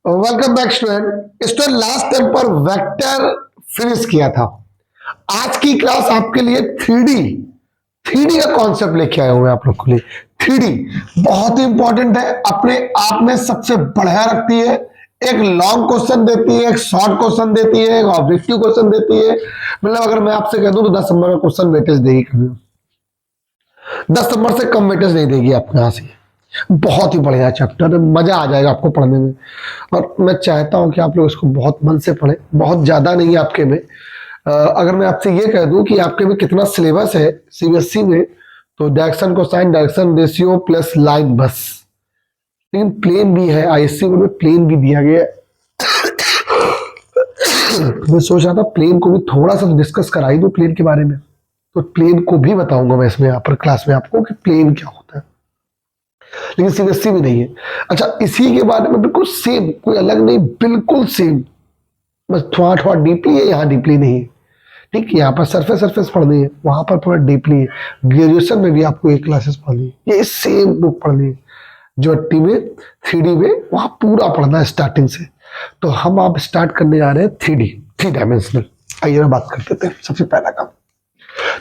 Welcome back student last time पर vector finish किया था। आज की क्लास आपके लिए थ्री डी का कॉन्सेप्ट लेके आए हुए हैं आप लोग के लिए। थ्री बहुत ही इंपॉर्टेंट है, अपने आप में सबसे बढ़िया रखती है। एक लॉन्ग क्वेश्चन देती है, एक शॉर्ट क्वेश्चन देती है, एक ऑब्जेक्टिव क्वेश्चन देती है। मतलब अगर मैं आपसे कह दूं तो 10 नंबर का क्वेश्चन वेटेज देगी, कभी 10 नंबर से कम वेटेज नहीं देगी आपको। यहां से बहुत ही बढ़िया चैप्टर है, मजा आ जाएगा आपको पढ़ने में। और मैं चाहता हूं कि आप लोग इसको बहुत मन से पढ़ें। बहुत ज्यादा नहीं है आपके में। अगर मैं आपसे ये कह दूं कि आपके में कितना सिलेबस है सीबीएसई में, तो direction cosine direction ratio plus line बस। लेकिन प्लेन भी है, आईएससी में प्लेन भी दिया गया है। मैं सोच रहा था प्लेन को भी थोड़ा सा डिस्कस करा ही दूं प्लेन के बारे में। तो प्लेन को भी बताऊंगा मैं इसमें यहाँ पर क्लास में आपको कि प्लेन क्या होता है, लेकिन सीबीएसई में नहीं है। अच्छा, इसी के बारे में बिल्कुल सेम, कोई अलग नहीं, बिल्कुल सेम, बस थोड़ा थोड़ा डीपली है, यहाँ डीपली नहीं है। ठीक, यहाँ पर सरफेस सरफेस पढ़नी है, वहां पर थोड़ा डीपली है। ग्रेजुएशन में भी आपको एक क्लासेस पढ़नी है, ये सेम बुक पढ़नी है। जो टी में थ्री में वहां पूरा पढ़ना है स्टार्टिंग से। तो हम आप स्टार्ट करने जा रहे हैं थ्री डायमेंशनल। आइए बात कर लेते हैं सबसे पहला काम।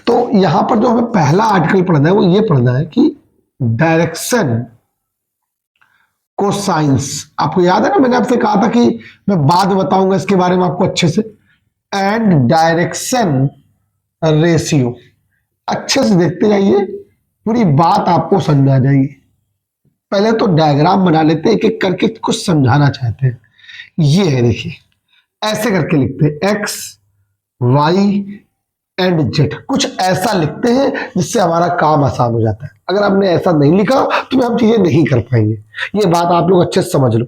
तो यहाँ पर जो हमें पहला आर्टिकल पढ़ना है वो ये पढ़ना है कि डायरेक्शन कोसाइंस। आपको याद है ना, मैंने आपसे कहा था कि मैं बाद में बताऊंगा इसके बारे में आपको अच्छे से। एंड डायरेक्शन रेशियो, अच्छे से देखते जाइए, पूरी बात आपको समझ आ जाएगी। पहले तो डायग्राम बना लेते हैं, एक एक करके कुछ समझाना चाहते हैं। ये है, देखिए ऐसे करके लिखते हैं एक्स वाई एंड जेड, कुछ ऐसा लिखते हैं जिससे हमारा काम आसान हो जाता है। अगर आपने ऐसा नहीं लिखा तो हम चीजें नहीं कर पाएंगे। ये बात आप लोग अच्छे से समझ लो।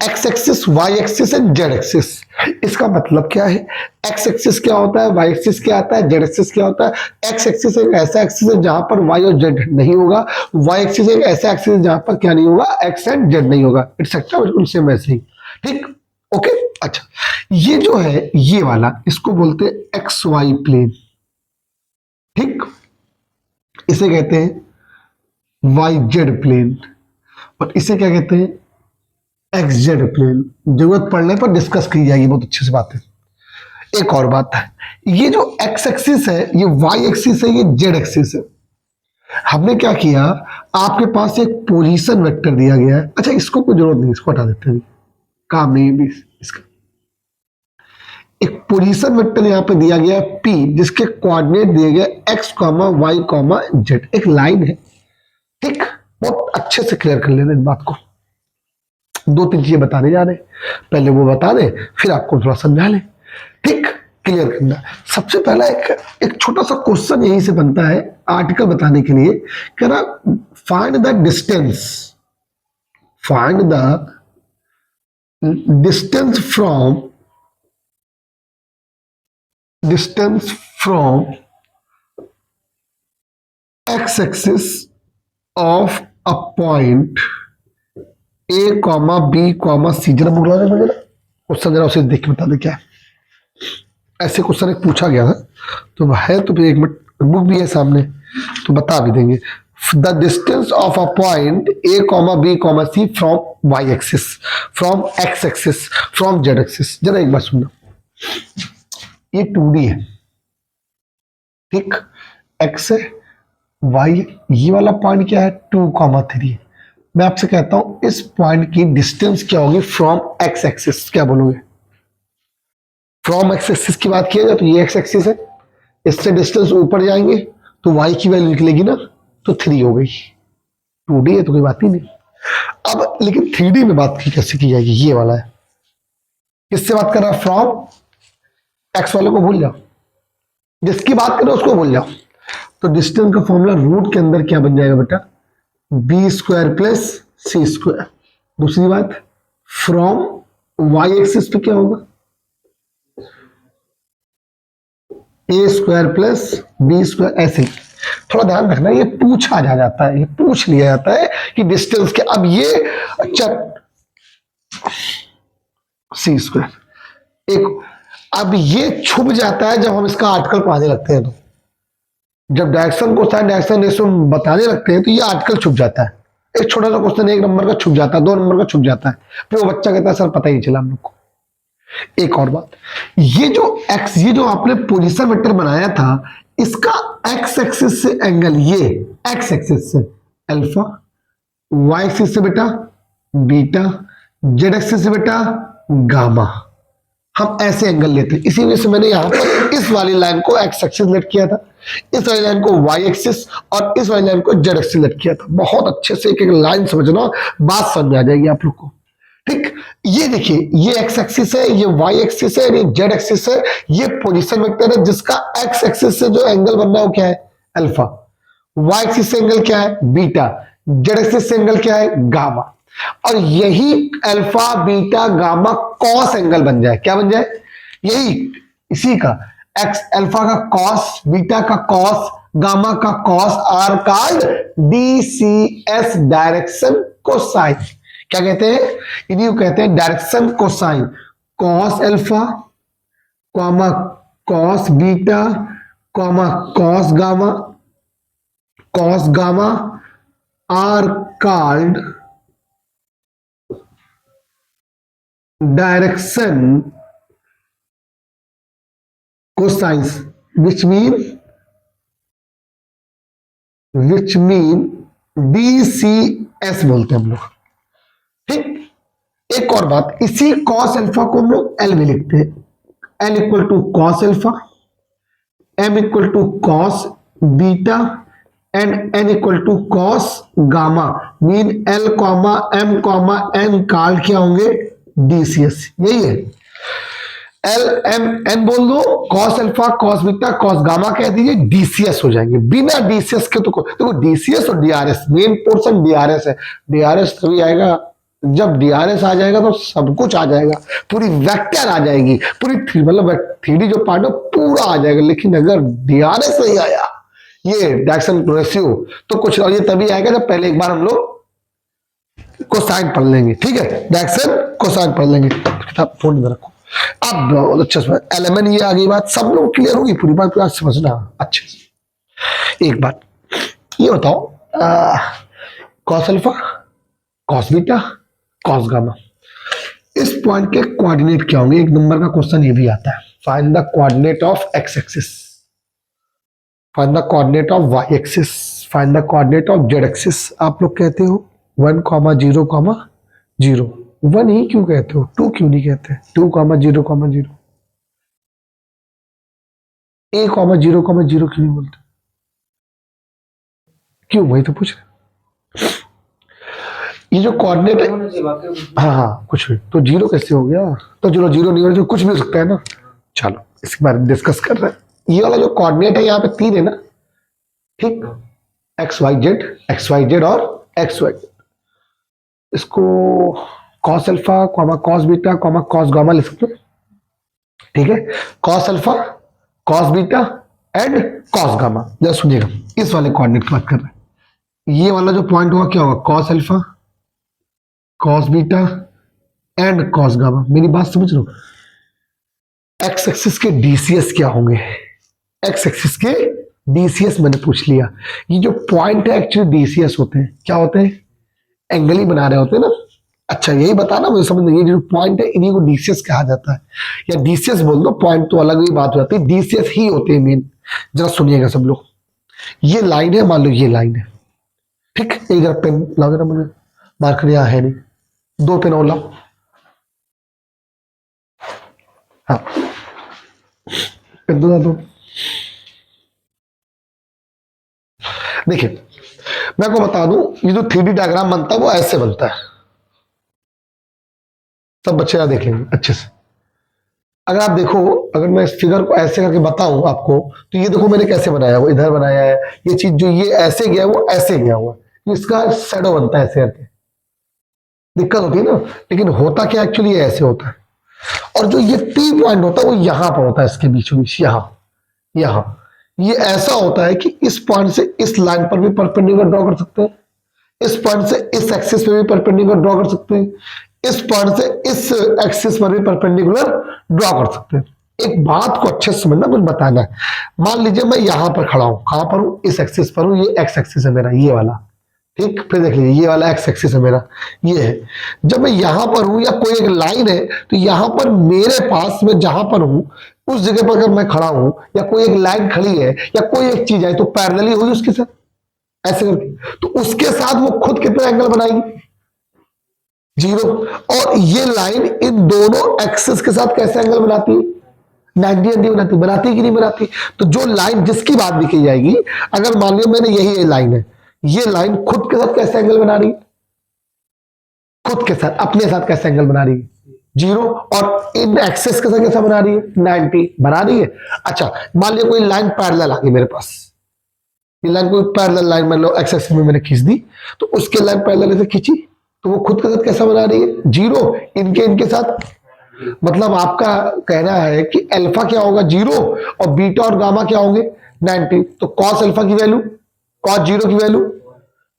X axis, Y axis and Z axis, इसका मतलब क्या है? एक्स एक्सिस क्या होता है, वाई एक्सिस क्या आता है, जेड एक्सिस क्या होता है? एक्स एक्सिस एक ऐसा एक्सिस है जहां पर वाई और जेड नहीं होगा। वाई एक्सिस एक ऐसा एक्सिस है जहां पर क्या नहीं होगा, एक्स एंड जेड नहीं होगा। एक्सेट्रा, बिल्कुल सेम वैसे ही। ठीक, ओके। अच्छा, ये जो है ये वाला, इसको बोलते हैं एक्स वाई प्लेन। ठीक, इसे कहते हैं वाई जेड प्लेन, और इसे क्या कहते हैं, एक्स जेड प्लेन। जरूरत पड़ने पर डिस्कस की जाएगी, बहुत अच्छे से बात है। एक और बात है, ये जो एक्स एक्सिस है ये वाई एक्सिस है, ये जेड एक्सिस है। हमने क्या किया, आपके पास एक पोजीशन वेक्टर दिया गया है। अच्छा, इसको कोई जरूरत नहीं, इसको हटा देते हैं, काम नहीं है भी इसका। एक पोजीशन वेक्टर यहां पे दिया गया है P, जिसके कोऑर्डिनेट दिए गए X comma Y comma Z. एक लाइन है। ठीक, बहुत अच्छे से क्लियर कर लेना इस बात को। दो तीन चीजें बताने जा रहे हैं, पहले वो बता दे फिर आपको थोड़ा समझा ले। ठीक, क्लियर करना। सबसे पहला एक छोटा सा क्वेश्चन यहीं से बनता है आर्टिकल बताने के लिए। कह रहा find the distance, find the distance from x axis of a point A comma B comma c. जरा बोला मुझे ना क्वेश्चन, जरा उसे देख के बता दे क्या है। ऐसे क्वेश्चन एक पूछा गया था, तो है तो फिर एक मिनट, बुक भी है सामने तो बता भी देंगे। The distance of a point A comma B comma C from Y axis, from x axis, from Z axis. जरा एक बार सुनना, ये 2D है। ठीक, एक्स है, वाई, ये वाला पॉइंट क्या है 2,3। मैं आपसे कहता हूं इस पॉइंट की डिस्टेंस क्या होगी फ्रॉम एक्स एक्सिस, क्या बोलोगे? फ्रॉम एक्स एक्सिस की बात किया जाए तो ये एक्स एक्सिस है, इससे डिस्टेंस ऊपर जाएंगे तो वाई की वैल्यू निकलेगी ना, तो 3 हो गई। 2D है तो कोई बात ही नहीं। अब लेकिन 3D में बात की कैसे की जाएगी, ये वाला है। किससे बात कर रहा है? फ्रॉम एक्स वाले को भूल जाओ, जिसकी बात करो उसको भूल जाओ। तो डिस्टेंस का फॉर्मूला रूट के अंदर क्या बन जाएगा बेटा, B square plus C square. दूसरी बात, फ्रॉम वाई एक्सिस पे क्या होगा, ए स्क्वायर प्लस बी स्क्वायर। ऐसे थोड़ा ध्यान रखना, ये पूछा जा जाता है, ये पूछ लिया जाता है कि डिस्टेंस के। अब ये अच्छा सी स्क्वायर एक, अब ये छुप जाता है जब हम इसका आर्टिकल पढ़ाने लगते हैं। तो जब डायरेक्शन कोसाइन डायरेक्शन रेशियो बताने लगते हैं तो ये आर्टिकल छुप जाता है। एक छोटा सा क्वेश्चन 1 नंबर का छुप जाता है, 2 नंबर का छुप जाता है, फिर वो बच्चा कहता है सर पता ही नहीं चला हम लोग को। एक और बात, ये जो आपने पोजीशन वेक्टर बनाया था, इसका एक्स एक्सिस से एंगल, ये एक्स एक्सिस से अल्फा, वाई एक्सिस से बेटा बीटा, जेड एक्सिस से बेटा गामा, हम ऐसे एंगल लेते हैं। इसी वजह से मैंने यहां पर इस वाली लाइन को एक्स एक्सिस लेट किया था, इस वाली लाइन को वाई एक्सिस और इस वाली लाइन को जेड एक्सिस लेट किया था। बहुत अच्छे से एक एक लाइन समझना, बात समझ आ जाएगी आप लोग को। ठीक, ये देखिए, ये एक्स एक्सिस है, ये वाई एक्सिस है, ये जेड एक्सिस है, ये पोजीशन वेक्टर है जिसका एक्स एक्सिस से जो एंगल बन रहा है वो क्या है, अल्फा, वाई एक्सिस से एंगल क्या है, बीटा, जेड एक्सिस से एंगल क्या है, गामा। और यही alpha beta gamma cos angle बन जाए, क्या बन जाए, यही इसी का एक्स, अल्फा का कॉस, बीटा का कॉस, गामा का cos are called DCs, direction cosine. क्या कहते हैं, इन्हीं को कहते हैं direction cosine. Cos alpha comma cos beta comma cos gamma are called direction cosines, which mean DCS बोलते हैं हम लोग। ठीक, एक और बात, इसी कॉस अल्फा को हम लोग एल में लिखते हैं, L equal to cos alpha, M equal to cos beta and N equal to cos gamma, mean L comma M comma N called क्या होंगे, डीसीएस। यही है, एल एम एन बोल दो, cos alpha cos beta cos gamma कह दीजिए, DCS हो जाएंगे। बिना डीसीएस के तो देखो, डीसीएस और डीआरएस, मेन पोर्शन डीआरएस है। डीआरएस तभी आएगा जब डीआरएस आ जाएगा तो सब कुछ आ जाएगा, पूरी वेक्टर आ जाएगी, पूरी मतलब 3D जो पार्ट है पूरा आ जाएगा। लेकिन अगर डीआरएस नहीं आया, ये डायरेक्शन रेशियो, तो कुछ, और ये तभी आएगा जब पहले एक बार हम लोग कोसाइन पढ़ लेंगे। ठीक है, डायरेक्शन कोसाइन पढ़ लेंगे। किताब फोन में रखो। अब बहुत अच्छा समझ, एलिमेंट ये आ गई बात, सब लोग क्लियर होगी, पूरी बात पूरा समझना अच्छे से। एक बात ये बताओ, cos alpha cos beta cos gamma, इस पॉइंट के कोऑर्डिनेट क्या होंगे। 1 नंबर का क्वेश्चन ये भी आता है, find the coordinate of X axis, find the coordinate of Y axis, find the coordinate of Z axis. आप लोग कहते हो 1,0,0, 1 ही क्यों कहते हो, 2 क्यों नहीं कहते, 2,0,0, A,0,0 क्यों नहीं बोलते, क्यों, वही तो पूछ रहे। ये जो कोऑर्डिनेट है, हाँ कुछ भी, तो 0 कैसे हो गया, तो चलो 0 नहीं हो रहा, कुछ भी हो सकता है ना। चलो इसके बारे में डिस्कस कर रहे हैं। ये वाला जो कोऑर्डिनेट है यहाँ पे 3 है ना, ठीक, एक्स वाई जेड और एक्स वाई, इसको cos alpha comma cos beta comma cos gamma लिख सकते हैं। ठीक है, cos alpha cos beta and cos gamma. जरा सुनिएगा, इस वाले कोऑर्डिनेट की बात कर रहे हैं। ये वाला जो पॉइंट होगा क्या होगा, cos alpha cos beta and cos gamma. मेरी बात समझ लो, एक्स एक्सिस के डीसीएस क्या होंगे, एक्स एक्सिस के डीसीएस मैंने पूछ लिया। ये जो पॉइंट है एक्चुअली डीसीएस होते हैं, क्या होते हैं, एंगल ही बना रहे होते हैं ना। अच्छा यही बताना मुझे समझ नहीं, ये जो पॉइंट है इन्हीं को डीसीएस कहा जाता है, या डीसीएस बोल दो, पॉइंट तो अलग ही बात हो जाती है, डीसीएस ही होते हैं मेन। जरा सुनिएगा सब लोग, ये लाइन है, मान लो ये लाइन है, ठीक, एक जरा पेन ला देना मुझे, मार्कर यहाँ है नहीं, 2 पेन और लाओ, हाँ पेन दो। देखिए मैं आपको बता दूं, ये जो 3D डायग्राम बनता है वो ऐसे बनता है, सब बच्चे यहाँ देख लेंगे अच्छे से। अगर आप देखो, अगर मैं इस फिगर को ऐसे करके बताऊं आपको, तो ये देखो मैंने कैसे बनाया, वो इधर बनाया है, ये चीज जो ये ऐसे गया वो ऐसे गया हुआ, इसका शैडो बनता है ऐसे करके, दिक्कत होती है ना। लेकिन होता क्या एक्चुअली ऐसे होता है, और जो ये T पॉइंट होता है वो यहां पर होता है, इसके बीचों बीच यहां ये ऐसा होता है कि इस पॉइंट से इस लाइन पर भी परपेंडिकुलर ड्रॉ कर सकते हैं, इस पॉइंट से इस एक्सिस पे भी परपेंडिकुलर ड्रॉ कर सकते हैं, इस पॉइंट से इस एक्सिस पर भी परपेंडिकुलर ड्रॉ कर सकते हैं। एक बात को अच्छे से समझना, कुछ बताना है। मान लीजिए मैं यहां पर खड़ा हूं, कहां पर हूं, इस एक्सिस पर हूं, ये एक्स एक्सिस है मेरा, ये वाला, ठीक, फिर देख लीजिए ये वाला एक्स एक्सिस है मेरा, ये है। जब मैं यहां पर हूं या कोई एक लाइन है, तो यहां पर मेरे पास, मैं जहां पर हूं उस जगह पर अगर मैं खड़ा हूं, या कोई एक लाइन खड़ी है, या कोई एक चीज है, तो पैरेलली होगी उसके साथ, ऐसे करके। तो उसके साथ वो खुद कितना एंगल बनाएगी? 0। और ये लाइन इन दोनों एक्सिस के साथ कैसे एंगल बनाती है? 90 एंगल बनाती, बनाती कि नहीं बनाती? तो जो लाइन जिसकी बात भी की जाएगी, अगर मान लिया मैंने यही लाइन है, ये लाइन खुद के साथ कैसे एंगल बना रही है? खुद के साथ, अपने साथ कैसे एंगल बना रही है? 0। और इन एक्सेस के साथ कैसा बना रही है? 90 बना रही है। अच्छा, मान लिया कोई लाइन पैरेलल आ गई मेरे पास, ये लाइन कोई पैरेलल लाइन मान लो एक्स एक्सिस में मैंने खींच दी, तो उसके लाइन पैरेलल ऐसे खींची, तो वो खुद के साथ कैसा बना रही है? 0। इनके इनके साथ, मतलब आपका कहना है कि अल्फा क्या होगा? 0, और बीटा और गामा क्या होंगे? 90। तो कॉस अल्फा की वैल्यू, कॉस 0 की वैल्यू,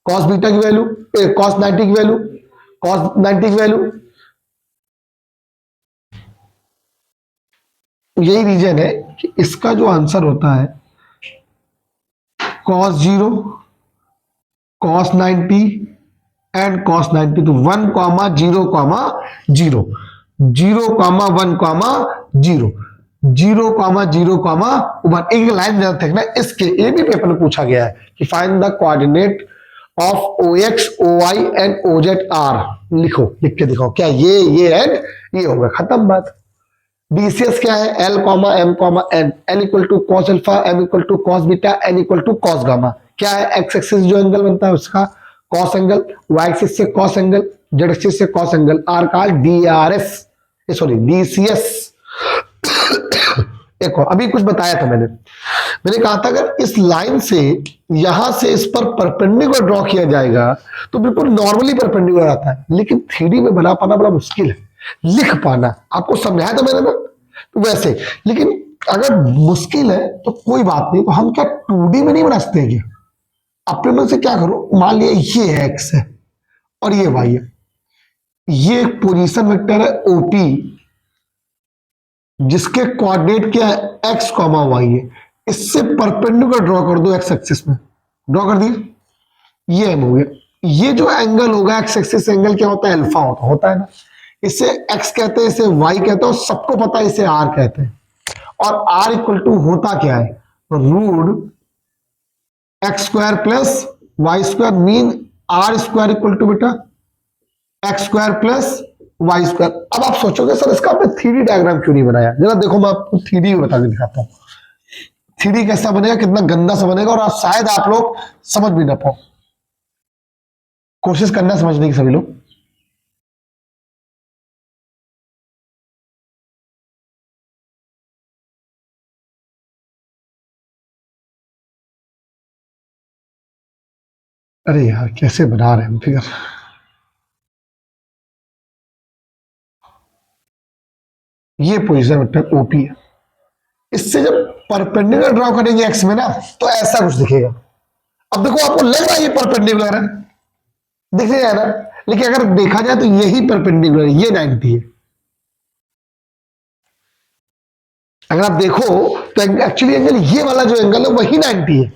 कॉस बीटा की वैल्यू, कॉस 90 की वैल्यू, कॉस 90 की वैल्यू। यही रीजन है कि इसका जो आंसर होता है कॉस 0, कॉस 90 एंड कॉस 90। तो 1 comma 0 comma 0, 0 comma 1 comma 0, 0 comma 0 comma 1। एक लाइन याद रखना, इसके ये भी पेपर में पूछा गया है कि find the coordinate of O X O Y and O Z are. लिखो, लिख के दिखाओ, क्या ये एंड ये होगा, खत्म बात। बीसीएस क्या है? L comma M comma N, L equal to cos alpha, M equal to cos beta, N equal to cos gamma. क्या है? एक्स एक्सिस जो एंगल बनता है उसका कॉस एंगल, वाई एक्सिस से कॉस एंगल, जेड एक्सिस से cos angle, R का DRs, sorry DCs. देखो अभी कुछ बताया था मैंने कहा था अगर इस लाइन से यहां से इस पर परपेंडिकुलर ड्रॉ किया जाएगा तो बिल्कुल नॉर्मली परपेंडिकुलर आता है, लेकिन थ्री में बना पाना बड़ा मुश्किल है, लिख पाना। आपको समझाया था मैंने ना, तो वैसे। लेकिन अगर मुश्किल है तो कोई बात नहीं, तो हम क्या 2D में नहीं बना सकते क्या? अपने मन से क्या करो, मान लिया ये एक्स है और ये वाई है, ये एक पोजीशन वेक्टर है ओपी जिसके कोऑर्डिनेट क्या है? एक्स कॉमा वाई है। इससे परपेंडिकुलर ड्रॉ कर दो एक्स एक्सिस में, ड्रॉ कर दिया, ये एम हो गया। ये जो एंगल होगा एक्स एक्सिस एंगल क्या होता है? अल्फा होता है ना। इसे एक्स कहते हैं, इसे वाई कहते हैं, और सबको पता है इसे आर कहते हैं। और आर इक्वल टू होता क्या है? Root x square plus Y square, mean r square equal to बेटा x square plus Y square. अब आप सोचोगे सर इसका आपने 3D डायग्राम क्यों नहीं बनाया? जरा देखो मैं आपको 3D बता के दिखाता हूं, 3D कैसा बनेगा, कितना गंदा सा बनेगा, और शायद आप लोग समझ भी ना पाओ। कोशिश करना समझने की सभी लोग। अरे यार कैसे बना रहे हैं फिगर। ये पोजीशन वेक्टर ओपी है, इससे जब परपेंडिकुलर ड्रॉ करेंगे एक्स में ना, तो ऐसा कुछ दिखेगा। अब देखो आपको लग रहा है ये परपेंडिकुलर है, दिख रहा है ना, लेकिन अगर देखा जाए तो यही परपेंडिकुलर है, ये 90 है। अगर आप देखो तो एक्चुअली एंगल ये वाला जो एंगल है वही 90 है,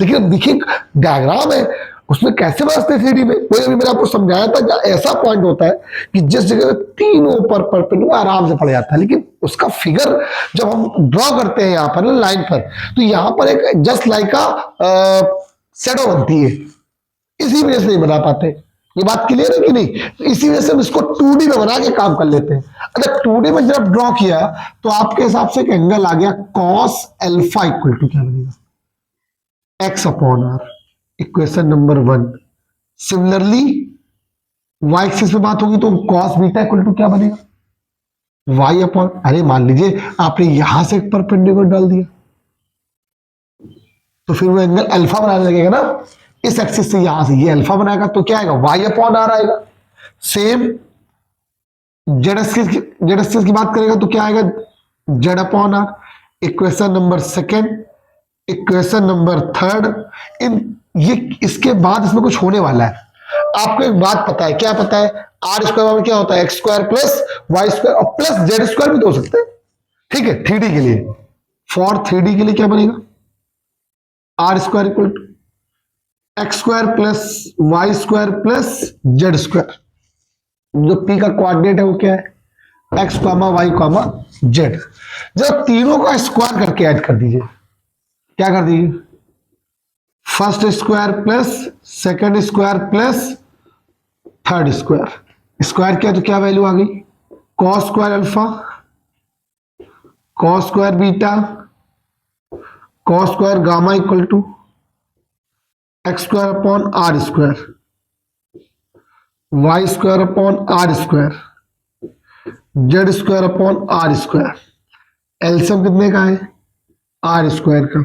लेकिन अब देखिए डायग्राम है उसमें कैसे बनाते हैं 3D में, वही अभी मैंने आपको समझाया था। ऐसा पॉइंट होता है कि जिस जगह तीनों पर परपेंडिकुलर आराम से पड़ जाता है, लेकिन उसका फिगर जब हम ड्रॉ करते हैं यहाँ पर ना लाइन पर, तो यहाँ पर एक जस्ट लाइक का शेडो बनती है, इसी वजह से नहीं बना पाते। ये बात क्लियर है कि नहीं? तो इसी वजह से हम इसको 2D में बना के काम कर लेते हैं। अगर 2D में जब ड्रॉ किया तो आपके हिसाब से एक एंगल आ गया कॉस अल्फा इक्वल टू क्या बनेगा? X upon are, equation number 1। Similarly Y axis पे बात होगी तो कॉस बीटा इक्वल टू क्या बनेगा? वाई अपॉन, अरे मान लीजिए आपने यहां से एक परपेंडिकुलर डाल दिया तो फिर वो एंगल अल्फा बनाने लगेगा ना, इस एक्सिस से यहां से ये अल्फा बनाएगा तो क्या आएगा? वाई अपॉन आर आएगा। सेम जेड एक्सिस की बात करेगा तो क्या आएगा? Z upon are. Equation number second, equation number third, इन ये इसके बाद इसमें कुछ होने वाला है। आपको एक बात पता है, क्या पता है? आर स्क्वायर क्या होता है? X square plus Y square और प्लस जेड स्क्वायर भी तो हो सकते हैं, ठीक है? 3D के लिए, फॉर 3D के लिए क्या बनेगा? R square equal to X square plus Y square plus Z square. जो पी का कोऑर्डिनेट है वो क्या है, X comma Y comma Z. जब तीनों का स्क्वायर करके ऐड कर दीजिए, क्या कर दीजिए, first square plus second square plus third square. Square किया तो क्या वैल्यू आ गई, cos square alpha, cos square beta, cos square gamma equal to X square upon R square, Y square upon R square, Z square upon R square. LCM कितने का है, R square का,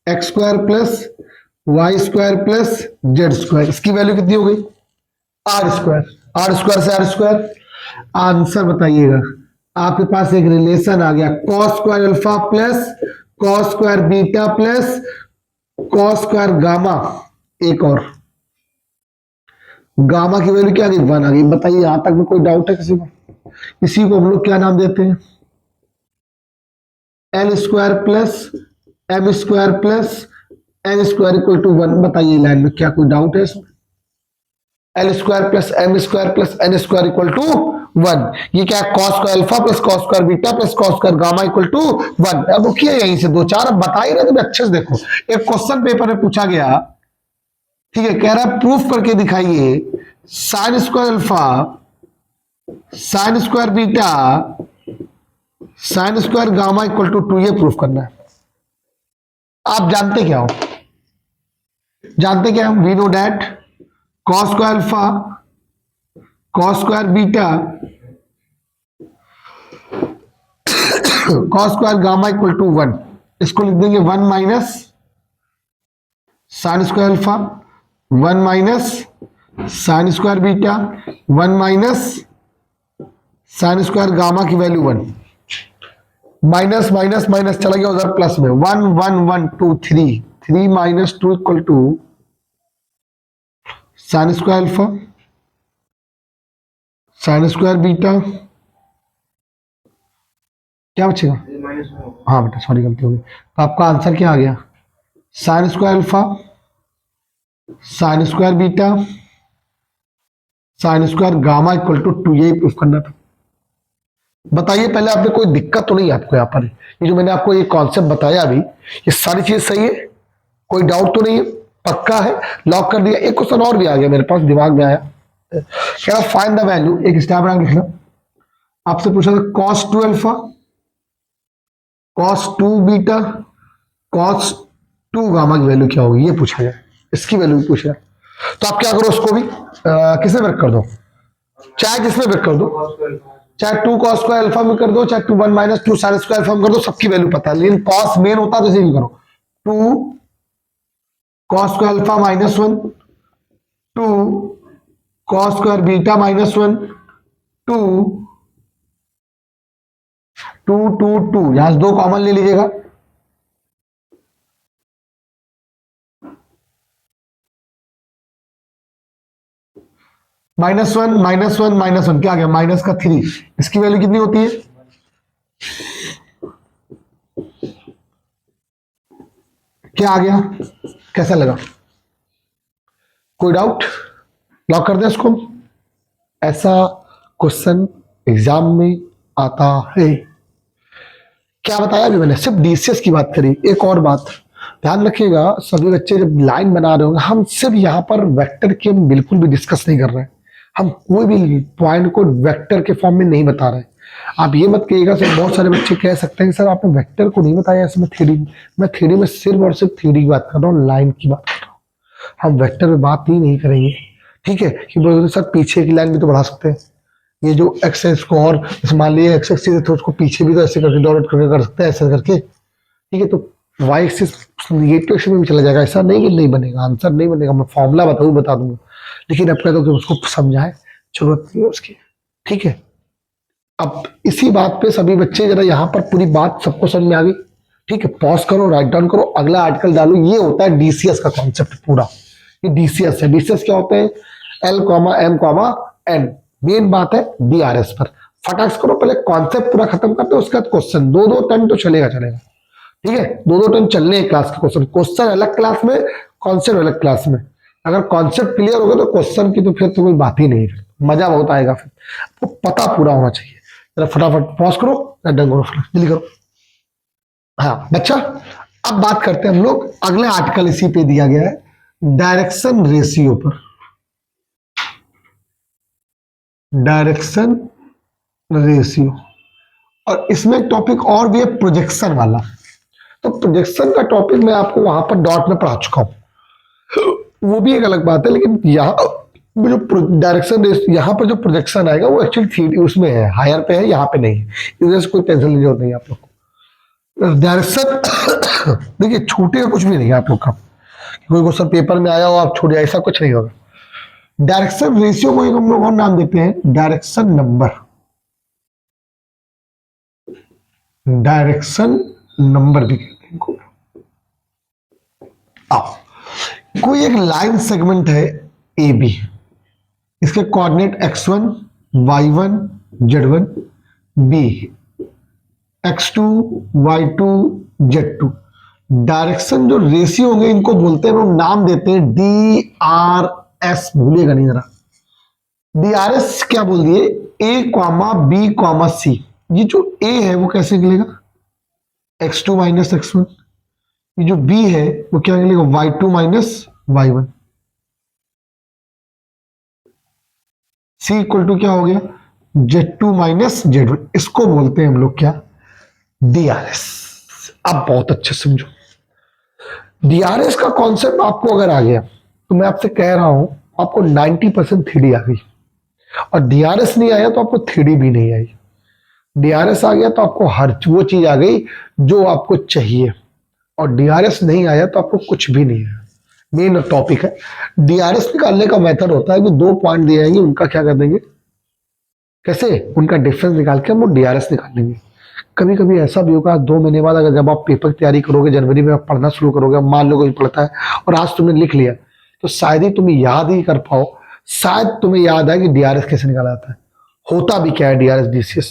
X square plus Y square plus Z square. इसकी value कितनी हो गई, R square. R square से are square, answer बताइएगा। आपके पास एक रिलेशन आ गया, cos square alpha plus cos square beta plus cos square gamma. एक और गामा की वैल्यू क्या आ गई, 1 आ गई। बताइए यहां तक में कोई डाउट है किसी को? इसी को हम लोग क्या नाम देते हैं, L square plus M square plus N square equal to 1। बताइए लाइन में क्या कोई डाउट है इसमें? L square plus M square plus N square equal to 1। ये क्या है, cos square alpha plus cos square beta plus cos square gamma equal to 1। अब वो किया यहीं से दो चार, अब बता ही रहे तो अच्छे से देखो। एक क्वेश्चन पेपर में पूछा गया, ठीक है, कह रहा है प्रूफ करके दिखाइए sine square alpha sine square beta sine square gamma equal to 2। ये प्रूफ करना है। आप जानते क्या हो, जानते क्या हम, we know that cos square alpha cos square beta cos square gamma equal to 1। इसको लिख देंगे 1 minus sine square alpha, 1 minus sine square beta, 1 minus sine square gamma की वैल्यू 1। माइनस माइनस माइनस चला गया उधर प्लस में, 1 1 1 2 3 3 minus 2 equal to sine square alpha sine square beta, क्या बचेगा, हाँ बेटा सॉरी गलती हो गई। तो आपका आंसर क्या आ गया, sine square alpha sine square beta sine square gamma equal to 2। यही प्रूफ करना था। बताइए पहले आपने कोई दिक्कत तो नहीं आपको यहाँ पर, ये जो मैंने आपको ये कॉन्सेप्ट बताया अभी, ये सारी चीज सही है, कोई डाउट तो नहीं है, पक्का है, लॉक कर दिया। एक क्वेश्चन और भी आ गया मेरे पास, दिमाग में आया, क्या फाइंड द वैल्यू, एक स्टेप रैंक लिखना। आपसे पूछा था cos 2 alpha cos 2 beta cos 2 gamma की वैल्यू क्या होगी, ये पूछा जाए, इसकी वैल्यू भी पूछा जाए। तो आप क्या करो, उसको भी किसमें ब्रेक कर दो, चाहे जिसमें ब्रेक कर दो, चाहे 2 कॉस स्क्वायर अल्फा में कर दो, चाहे 2 1 माइनस 2 साइन स्क्वायर अल्फा में कर दो, सबकी वैल्यू पता है। लेकिन कॉस मेन होता है तो इसे भी करो, 2 cos square alpha minus 1, 2 cos square beta minus 1, 2 2 2 2, यहां से 2 कॉमन ले लीजिएगा, माइनस 1 माइनस 1 माइनस 1 क्या आ गया, माइनस का 3। इसकी वैल्यू कितनी होती है, क्या आ गया, कैसा लगा, कोई डाउट, लॉक कर दे इसको। ऐसा क्वेश्चन एग्जाम में आता है। क्या बताया अभी मैंने, सिर्फ डीसीएस की बात करी। एक और बात ध्यान रखिएगा, सभी बच्चे जब लाइन बना रहे होंगे, हम सिर्फ यहाँ पर वेक्टर के हम बिल्कुल भी डिस्कस नहीं कर रहे हैं, हम कोई भी पॉइंट को वेक्टर के फॉर्म में नहीं बता रहे। आप ये मत कहिएगा, सर बहुत सारे बच्चे कह सकते हैं सर आपने वेक्टर को नहीं बताया इसमें थ्योरी में। मैं थ्योरी में सिर्फ और सिर्फ थ्योरी की बात कर रहा हूँ, लाइन की बात कर रहा हूँ, हम वेक्टर में बात ही नहीं करेंगे, ठीक है। कि सर पीछे की लाइन भी तो बढ़ा सकते हैं, ये जो एक्स है इसको, और मान लीजिए एक्स एक्सिस तो उसको पीछे भी तो ऐसे करके डॉट करके कर सकते हैं, ऐसे करके, ठीक है। तो वाई एक्सिस निगेटिव में भी चला जाएगा, ऐसा नहीं कि नहीं बनेगा, आंसर नहीं बनेगा, मैं फॉर्मूला बता दूंगा। लेकिन अब कह दो कि उसको समझाए, जरूरत नहीं है उसकी, ठीक है। अब इसी बात पे सभी बच्चे जरा यहाँ पर पूरी बात सबको समझ में आ गई, ठीक है। पॉज करो, राइट डाउन करो, अगला आर्टिकल डालो। ये होता है डीसीएस का कॉन्सेप्ट पूरा, ये डीसीएस है। डीसीएस क्या होते हैं, L comma M comma N, main बात है डीआरएस पर। फटाक से करो, पहले कॉन्सेप्ट पूरा खत्म करते हैं, उसके बाद क्वेश्चन 2-2 टर्न तो चलेगा, ठीक है। 2-2 टर्न चलने क्लास के क्वेश्चन अलग क्लास में, कॉन्सेप्ट अलग क्लास में। अगर कॉन्सेप्ट क्लियर होगा तो क्वेश्चन की तो फिर तो कोई बात ही नहीं है, मजा बहुत आएगा। फिर आपको पता पूरा होना चाहिए। जरा फटाफट पॉज करो या डन करो, जल्दी करो। हाँ बच्चा, अब बात करते हैं हम लोग अगले आर्टिकल, इसी पे दिया गया है डायरेक्शन रेशियो पर। डायरेक्शन रेशियो, और इसमें एक टॉपिक और भी है प्रोजेक्शन वाला। तो प्रोजेक्शन का टॉपिक मैं आपको वहां पर डॉट में पढ़ा चुका हूं, वो भी एक अलग बात है। लेकिन यहाँ जो डायरेक्शन यहाँ पर जो प्रोजेक्शन आएगा वो एक्चुअली थ्री उसमें है, हायर पे है, यहाँ पे नहीं है। इस वजह से कोई टेंशन नहीं जरूरत नहीं आप लोग को। डायरेक्शन देखिए छूटेगा कुछ भी नहीं है आप लोग का, कोई क्वेश्चन पेपर में आया हो आप छोड़िए, ऐसा कुछ नहीं होगा। डायरेक्शन रेशियो को एक हम लोग और नाम देते हैं डायरेक्शन नंबर। डायरेक्शन नंबर भी कहते हैं इनको। कोई एक लाइन सेगमेंट है ए बी, इसके coordinate x1 y1 z1, B x2 y2 z2। Direction जो रेशियो होंगे इनको बोलते हैं, हम नाम देते हैं DRS। भूलिएगा नहीं जरा, DRS क्या बोल दिए, ए कॉमा बी कॉमा सी। ये जो ए है वो कैसे निकलेगा, x2 माइनस x1। ये जो बी है वो क्या निकलेगा, y2 minus y1। C equal to क्या हो गया, z2 माइनस z1। इसको बोलते हैं हम लोग क्या, DRS। अब बहुत अच्छे समझो, DRS का कॉन्सेप्ट आपको अगर आ गया तो मैं आपसे कह रहा हूं आपको 90% 3D आ गई, और DRS नहीं आया तो आपको 3D भी नहीं आई। DRS आ गया तो आपको हर वो चीज आ गई जो आपको चाहिए, और DRS नहीं आया तो आपको कुछ भी नहीं है। मेन टॉपिक है DRS निकालने का मेथड होता है कि 2 पॉइंट दिए जाएंगे, उनका क्या कर देंगे, कैसे उनका डिफरेंस निकाल के हम वो DRS निकाल लेंगे। कभी कभी ऐसा भी होगा 2 महीने बाद, अगर जब आप पेपर की तैयारी करोगे जनवरी में आप पढ़ना शुरू करोगे, मान लो कोई पढ़ता है और आज तुमने लिख लिया तो शायद ही तुम्हें याद ही कर पाओ, शायद तुम्हें याद है कि DRS कैसे निकाला जाता है, होता भी क्या है DRS DCS।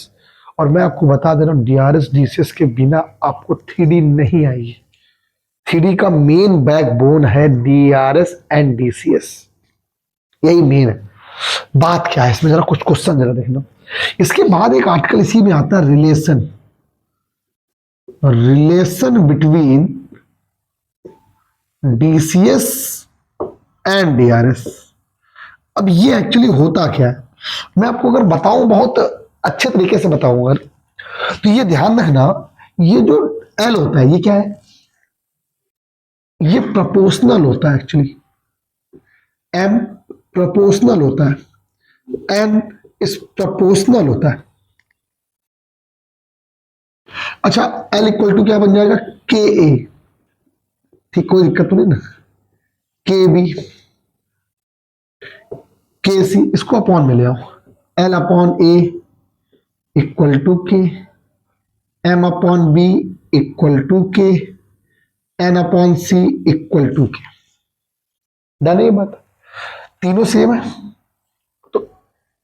और मैं आपको बता दे रहा हूँ DRS DCS के बिना आपको 3D नहीं आएगी। 3D का मेन बैकबोन है DRS एंड DCS, यही मेन है। बात क्या है इसमें, जरा कुछ क्वेश्चन जरा देखना। इसके बाद एक आर्टिकल इसी में आता है relation between DCS and DRS। अब ये एक्चुअली होता क्या है, मैं आपको अगर बताऊं बहुत अच्छे तरीके से बताऊंगा तो ये ध्यान रखना, ये जो L होता है ये क्या है, ये प्रोपोर्शनल होता है एक्चुअली। M प्रोपोर्शनल होता है, N इस प्रोपोर्शनल होता है। अच्छा L इक्वल टू क्या बन जाएगा, KA, ठीक कोई दिक्कत तो नहीं ना, KB KC, इसको अपॉन में ले आओ, L upon A equal to K, M upon B equal to K, N upon C equal to K। Done है बात, तीनों सेम है। तो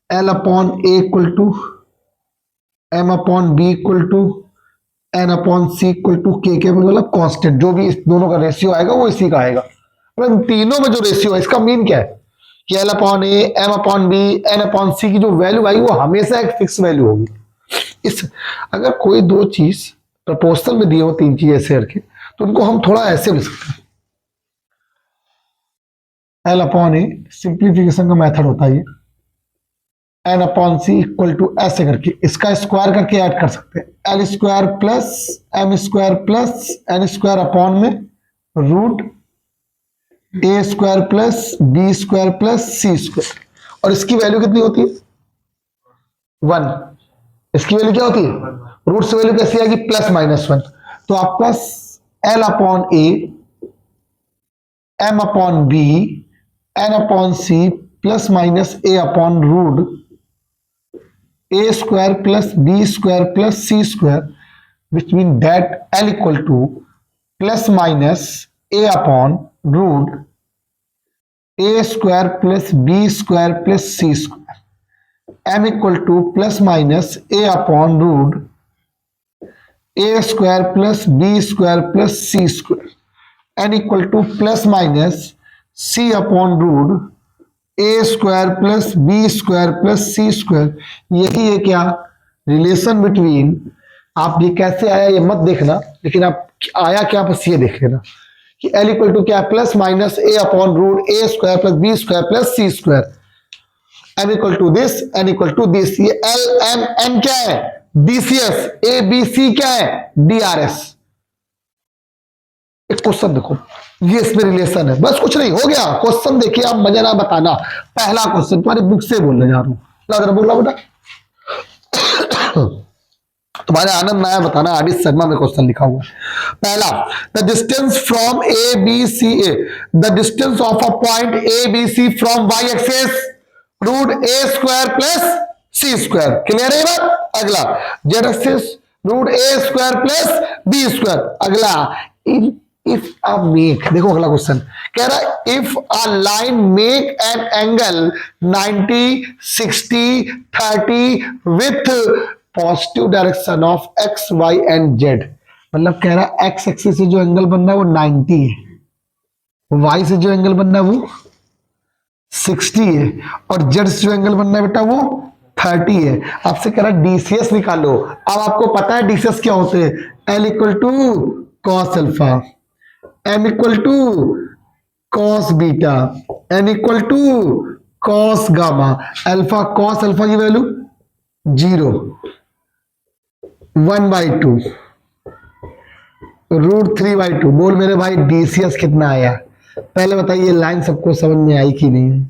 L upon A equal to M upon B equal to N upon C equal to K के मतलब constant, जो भी इस दोनों का रेशियो आएगा वो इसी का आएगा। मतलब तीनों में जो रेशियो है इसका मीन क्या है कि L upon A, M upon B, N upon C की जो वैल्यू आएगी वो हमेशा एक फिक्स वैल्यू होगी। इस अगर कोई दो चीज प्रपोर्शनल में दिए हो, 3 चीज ऐसे करके, तो उनको हम थोड़ा ऐसे भी सकते हैं, L अपॉन A सिंप्लीफिकेशन का मेथड होता है ये, N upon C equal to ऐसे करके इसका स्क्वायर करके ऐड कर सकते हैं, L square plus M square plus N square upon में root A square plus B square plus C square. और इसकी वैल्यू कितनी होती है, 1। इसकी वैल्यू क्या होती है, रूट से वैल्यू कैसी आएगी, प्लस माइनस 1। तो आपका L upon A, M upon B, N upon C plus minus A upon root A square plus B square plus C square, which mean that L equal to plus minus A upon root A square plus B square plus C square, M equal to plus minus A upon root A square plus B square plus C square. N equal to plus minus C upon root A square plus B square plus C square. यही है क्या relation between, आप ये कैसे आया ये मत देखना, लेकिन आप आया क्या बस ये देख लेना कि एल इक्वल टू क्या plus minus A upon root A square plus B square plus C square, N equal to this, N equal to this. ये एल एम एन क्या है डीसीएस, ए बी सी क्या है डीआरएस। एक क्वेश्चन देखो, ये इसमें रिलेशन है, बस कुछ नहीं हो गया। क्वेश्चन देखिए आप, मजा ना बताना। पहला क्वेश्चन तुम्हारी बुक से बोलने जा रहा हूं, ला जरा बोला बेटा। तुम्हारे आनंद में आया बताना। आदित्य शर्मा में क्वेश्चन लिखा हुआ है। पहला, the distance from A B C A, the distance of a point A B C from Y axis root A square plus C square. Clear है बात। अगला, Z axis root A square plus B square. अगला, if a make, देखो अगला question कह रहा है if a line make an angle 90 60 30 with positive direction of X Y and Z. मतलब कह रहा है एक्स एक्सिस से जो एंगल बन रहा है वो 90 है, वाई से जो एंगल बन रहा है वो 60 है, और जेड से जो एंगल बन रहा है बेटा वो 30 है। आपसे कह रहा है डीसीएस निकालो। अब आपको पता है डीसीएस क्या होते हैं, L equal to cos alpha, M equal to cos beta, N equal to cos gamma. Alpha cos alpha की वैल्यू 0, 1/2 √3/2। बोल मेरे भाई डीसीएस कितना आया। पहले बताइए लाइन सबको समझ में आई कि नहीं।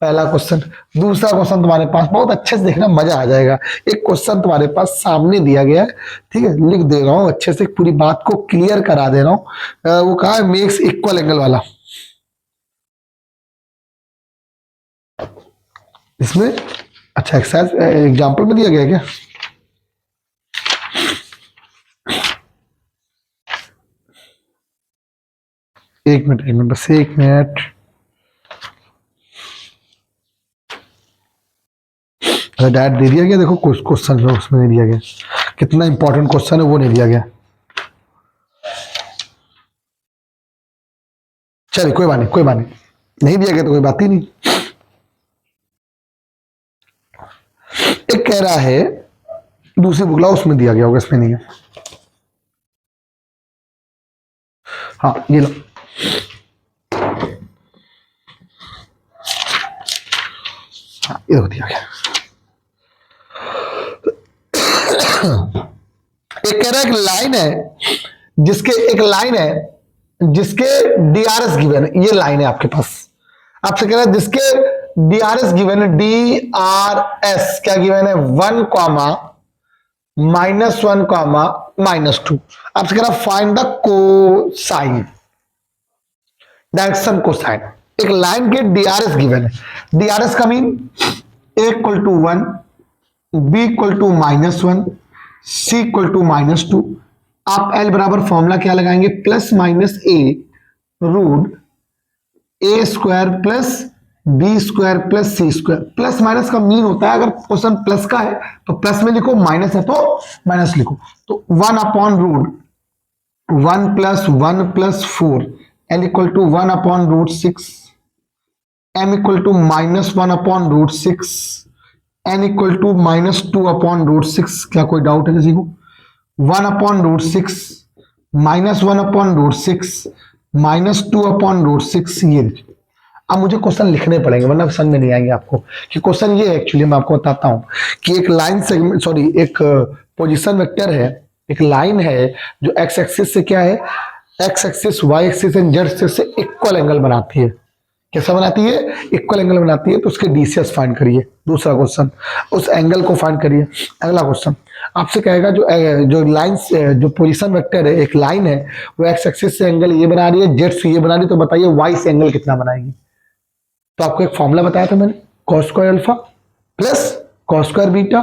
पहला क्वेश्चन। दूसरा क्वेश्चन तुम्हारे पास बहुत अच्छे से देखना, मजा आ जाएगा। एक क्वेश्चन तुम्हारे पास सामने दिया गया है, ठीक है, लिख दे रहा हूं अच्छे से, पूरी बात को क्लियर करा दे रहा हूं। वो कहा है मेक्स इक्वल एंगल वाला। इसमें अच्छा एक्सरसाइज एग्जांपल में दिया गया है क्या। एक मिनट बस एक मिनट। डैट दे दिया गया, देखो क्वेश्चन जो उसमें नहीं दिया गया, कितना इंपॉर्टेंट क्वेश्चन है वो नहीं दिया गया। चलिए कोई बात नहीं, नहीं दिया गया तो कोई बात ही नहीं। एक कह रहा है दूसरी बुक लाओ, उसमें दिया गया होगा, इसमें नहीं है। हाँ ये लो, हाँ ये दिया गया। एक कह रहा है एक लाइन है जिसके डीआरएस गिवन है। ये लाइन है आपके पास, आपसे कह रहा है जिसके डीआरएस गिवन है, डीआरएस क्या गिवन है 1, -1, -2। आपसे कह रहा है find the cosine, direction cosine. एक लाइन के डीआरएस गिवन है, डीआरएस का mean a equal to 1, b equal to -1, c equal to -2। आप l बराबर फॉर्मूला क्या लगाएंगे, plus minus a root a square plus b square plus c square. Plus minus का mean होता है, अगर क्वेश्चन प्लस का है तो प्लस में लिखो, माइनस है तो माइनस लिखो। तो 1 upon root 1 + 1 + 4, l equal to 1 upon root 6, m equal to -1 upon root 6, n equal to -2 upon root 6। क्या कोई डाउट है किसी को। 1 upon root 6 -1 upon root 6 -2 upon root 6। ये अब मुझे क्वेश्चन लिखने पड़ेंगे वरना समझ में नहीं आएंगे आपको कि क्वेश्चन ये है। एक्चुअली मैं आपको बताता हूं कि एक लाइन सेगमेंट, सॉरी एक पोजीशन वेक्टर है, एक लाइन है जो एक्स एक्सिस से क्या है, X axis Y axis and Z axis से इक्वल एंगल बनाती है। कैसा बनाती है, इक्वल एंगल बनाती है। तो उसके डीसीएस फाइंड करिए। दूसरा क्वेश्चन, उस एंगल को फाइंड करिए। अगला क्वेश्चन आपसे कहेगा जो लाइन जो पोजीशन वेक्टर है, एक लाइन है वो एक्स एक्सिस से एंगल ये बना रही है, जेड से ये बना रही है, तो बताइए वाई से एंगल कितना बनाएगी। तो आपको एक फॉर्मूला बताया था मैंने, cos square alpha plus cos square beta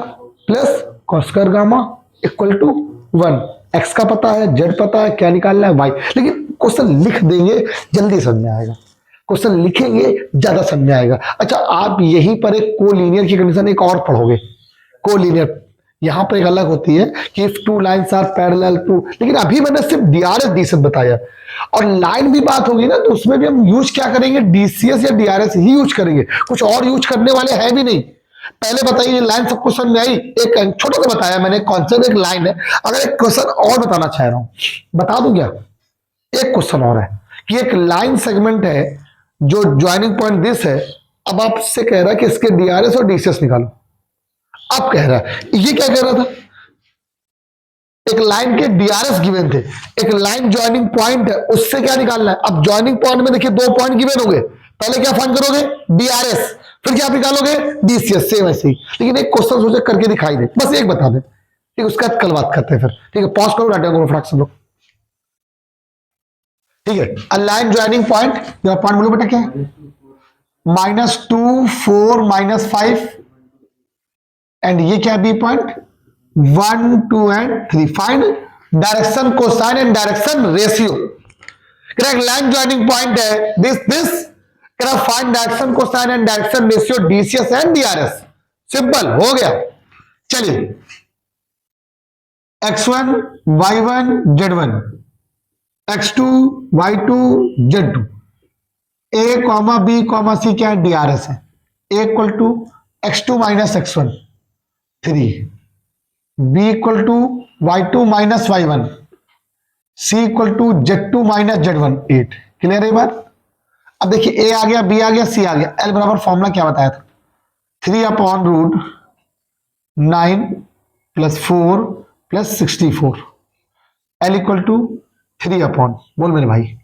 plus cos square gamma equal to 1। X का पता है, जेड पता है, क्या निकालना है वाई। लेकिन क्वेश्चन लिख देंगे जल्दी समझ में आएगा, क्वेश्चन लिखेंगे ज्यादा समझ में आएगा। अच्छा आप यहीं पर एक कोलीनियर की कंडीशन एक और पढ़ोगे, कोलीनियर यहां पर एक अलग होती है कि if two lines are parallel to, लेकिन अभी मैंने सिर्फ डीआरएस डीसीएस बताया। और लाइन भी बात होगी ना, तो उसमें भी हम यूज क्या करेंगे, डीसीएस या डीआरएस ही यूज करेंगे, कुछ और यूज करने वाले हैं भी नहीं। पहले बताइए लाइन सबको समझ में आई? एक छोटा सा बताया मैंने कॉन्सेप्ट, एक लाइन है। अगर एक क्वेश्चन और बताना चाह रहा हूं, बता दूं क्या? एक क्वेश्चन और है कि एक लाइन सेगमेंट है जो ज्वाइनिंग पॉइंट दिस है, अब आपसे कह रहा है कि इसके डीआरएस और डीसीएस निकालो। अब कह रहा है, ये क्या कह रहा था, एक लाइन के डीआरएस गिवन थे, एक लाइन ज्वाइनिंग पॉइंट है, उससे क्या निकालना है। अब ज्वाइनिंग पॉइंट में देखिए 2 पॉइंट गिवन होंगे, पहले क्या फाइंड करोगे, डीआरएस, फिर क्या निकालोगे, डीसीएस, सेम ऐसे ही। लेकिन एक क्वेश्चन सोचे करके दिखाई दे, बस एक बता दे, ठीक, उसका कल बात करते हैं फिर, ठीक है। पॉज करो, डाटा करो फटाक से लोग, ठीक है। अलाइन ज्वाइनिंग पॉइंट, पॉइंट बोलो बेटा क्या है, -2 4 -5, एंड ये क्या B point 1 2 and 3। Find direction cosine and direction ratio. Correct, line joining point है this find direction cosine and direction ratio DCs and DRs. Simple हो गया। चलिए, x1 y1 z1, x2 y2 z2, a comma b comma c क्या है, DRs है। a equal to x2 minus x1 3, b equal to y2 minus y1, c equal to z2 minus z1 8। Clear है बात? अब देखिए a आ गया, b आ गया, c आ गया। l बराबर फॉर्मूला क्या बताया था, 3/√9 + 4 + 64। l इक्वल टू 3/, बोल मेरे भाई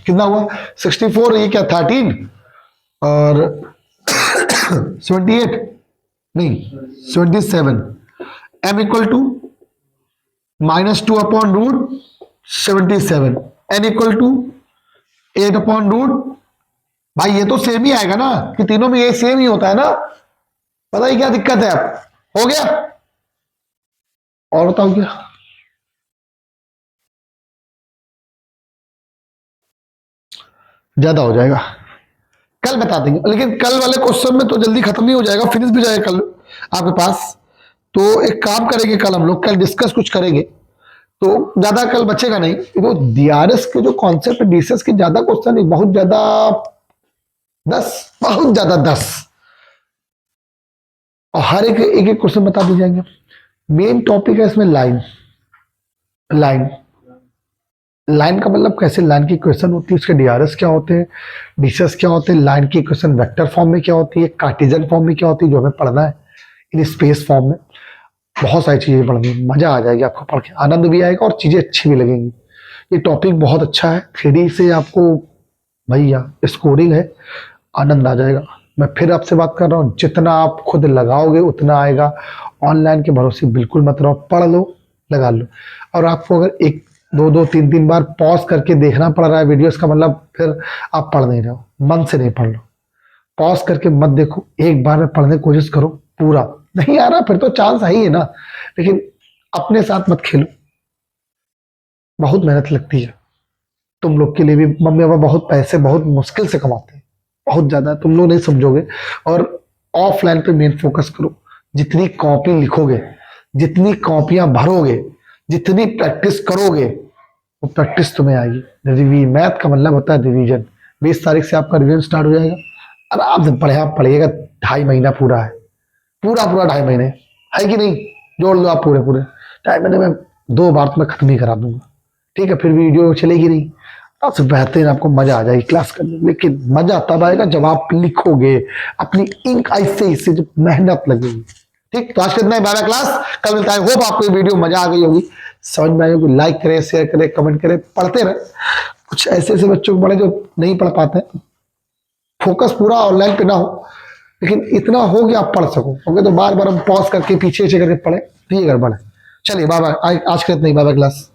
कितना हुआ, 64, ये क्या 13 और 78 नहीं 77। m equal to -2/√77, n equal to 8/√। भाई ये तो सेम ही आएगा ना, कि तीनों में ये सेम ही होता है ना। पता ही क्या दिक्कत है, अब हो गया। और बताओ क्या, ज्यादा हो जाएगा, कल बता देंगे। लेकिन कल वाले क्वेश्चन में तो जल्दी खत्म नहीं हो जाएगा, फिनिश भी जाएगा कल आपके पास। तो एक काम करेंगे, कल हम लोग कल डिस्कस कुछ करेंगे, तो ज्यादा कल बचेगा नहीं। वो डीआरएस के जो कॉन्सेप्ट है, डीसीएस के ज्यादा क्वेश्चन नहीं, बहुत ज्यादा 10, बहुत ज्यादा 10, और हर एक एक क्वेश्चन बता दिए जाएंगे। मेन टॉपिक है इसमें लाइन। लाइन लाइन का मतलब कैसे लाइन की इक्वेशन होती है, उसके डीआरएस क्या होते हैं, डीसीएस क्या होते हैं, लाइन की इक्वेशन वेक्टर फॉर्म में क्या होती है, कार्टेशियन फॉर्म में क्या होती है, जो हमें पढ़ना है, इन स्पेस फॉर्म में। बहुत सारी चीजें पढ़नी, मजा आ जाएगी आपको पढ़ के, आनंद भी आएगा और चीजें अच्छी भी लगेंगी। ये टॉपिक बहुत अच्छा है, 3D से आपको भैया स्कोरिंग है, आनंद आ जाएगा। मैं फिर आपसे बात कर रहा हूँ, जितना आप खुद लगाओगे उतना आएगा। ऑनलाइन के भरोसे बिल्कुल मत रहो, पढ़ लो, लगा लो। और आपको अगर 1 2 2 3 3 बार पॉज करके देखना पड़ रहा है वीडियोस का, मतलब फिर आप पढ़ नहीं रहे हो, मन से नहीं पढ़ लो। पॉज करके मत देखो, एक बार में पढ़ने की कोशिश करो, पूरा नहीं आ रहा फिर तो चांस है ही है ना, लेकिन अपने साथ मत खेलो, बहुत मेहनत लगती है। तुम लोग के लिए भी मम्मी पापा बहुत पैसे बहुत मुश्किल से कमाते हैं, बहुत ज्यादा, तुम लोग नहीं समझोगे। और ऑफलाइन पे मेन फोकस करो, जितनी कॉपी लिखोगे, जितनी कॉपियां भरोगे, जितनी प्रैक्टिस करोगे, वो प्रैक्टिस तुम्हें आएगी। मैथ का मतलब होता है रिवीजन। 20 तारीख से आपका रिवीजन स्टार्ट हो जाएगा, आराम से पढ़िएगा। 2.5 महीना पूरा है, पूरा 2.5 महीने है कि नहीं, जोड़ लो आप पूरे 2.5 महीने में 2 बार तो मैं खत्म ही करा दूंगा, ठीक है। फिर वीडियो चलेगी नहीं, सबसे बेहतरीन आपको मजा आ जाएगी क्लास करने में। लेकिन मजा तब आएगा जब आप लिखोगे, अपनी इंक ऐसे इससे जब मेहनत लगेगी, ठीक। तो आज कितना है, 12 क्लास, कल मिलता है। होप आपको ये वीडियो मजा आ गई होगी, समझ में आई होगी। लाइक करें, शेयर करें, कमेंट करें, पढ़ते रहे। कुछ ऐसे ऐसे बच्चों को पढ़े जो नहीं पढ़ पाते हैं, फोकस पूरा ऑनलाइन पे ना हो, लेकिन इतना हो कि आप पढ़ सको। ओके, तो बार बार हम पॉज करके पीछे करके पढ़े, तो ये गड़बड़ है। चलिए बाय बाय, आज के इतना ही, बाय बाय क्लास।